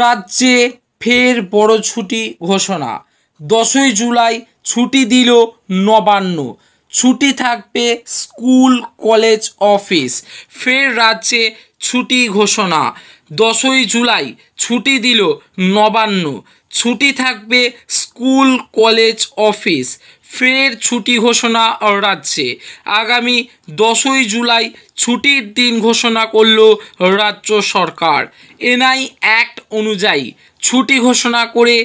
রাজ্যে ফের বড় ছুটি ঘোষণা। 10ই জুলাই ছুটি দিল নবান্ন। ছুটি থাকবে স্কুল, কলেজ, অফিস। ফের রাজ্যে ছুটি ঘোষণা। 10ই জুলাই ছুটি দিল নবান্ন। ছুটি থাকবে স্কুল, কলেজ, অফিস। ফের ছুটি ঘোষণা রাজ্যে। আগামী 10ই জুলাই ছুটির দিন ঘোষণা করল রাজ্য সরকার। এনআই অ্যাক্ট অনুযায়ী ছুটি ঘোষণা করে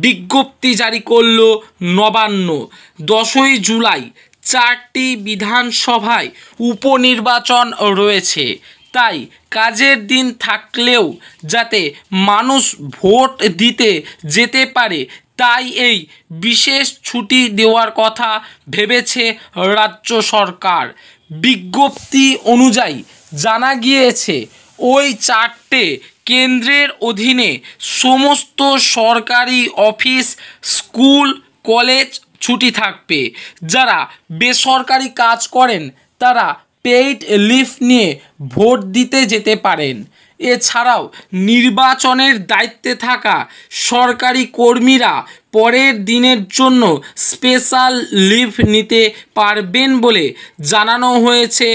বিজ্ঞপ্তি জারি করল নবান্ন। 10ই জুলাই 4টি বিধানসভায় উপনির্বাচন রয়েছে, তাই কাজের দিন থাকলেও যাতে মানুষ ভোট দিতে যেতে পারে, তাই এই বিশেষ ছুটি দেওয়ার কথা ভেবেছে রাজ্য সরকার। বিজ্ঞপ্তি অনুযায়ী জানা গিয়েছে, ওই 4টে কেন্দ্রের অধীনে সমস্ত সরকারি অফিস, স্কুল, কলেজ ছুটি থাকবে। যারা বেসরকারি কাজ করেন তারা পেইড লিভ নিয়ে ভোট দিতে যেতে পারেন। এছাড়াও নির্বাচনের দায়িত্বে থাকা সরকারি কর্মীরা পরের দিনের জন্য স্পেশাল লিভ নিতে পারবেন বলে জানানো হয়েছে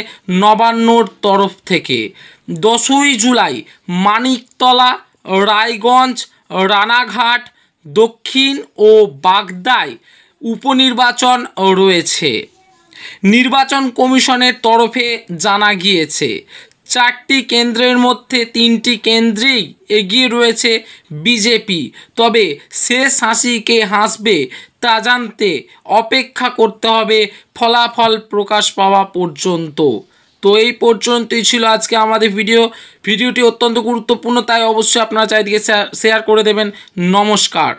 নবান্নর তরফ থেকে। 10ই জুলাই মানিকতলা, রায়গঞ্জ, রানাঘাট, দক্ষিণ ও বাগদায় উপনির্বাচন রয়েছে। নির্বাচন কমিশনের তরফে জানা গিয়েছে, 4টি কেন্দ্রের মধ্যে 3টি কেন্দ্রেই এগিয়ে রয়েছে বিজেপি। তবে শেষ হাসি কে হাসবে তা জানতে অপেক্ষা করতে হবে ফলাফল প্রকাশ পাওয়া পর্যন্ত। তো এই পর্যন্তই ছিল আজকে আমাদের ভিডিওটি অত্যন্ত গুরুত্বপূর্ণ, তাই অবশ্যই আপনারা চারিদিকে শেয়ার করে দেবেন। নমস্কার।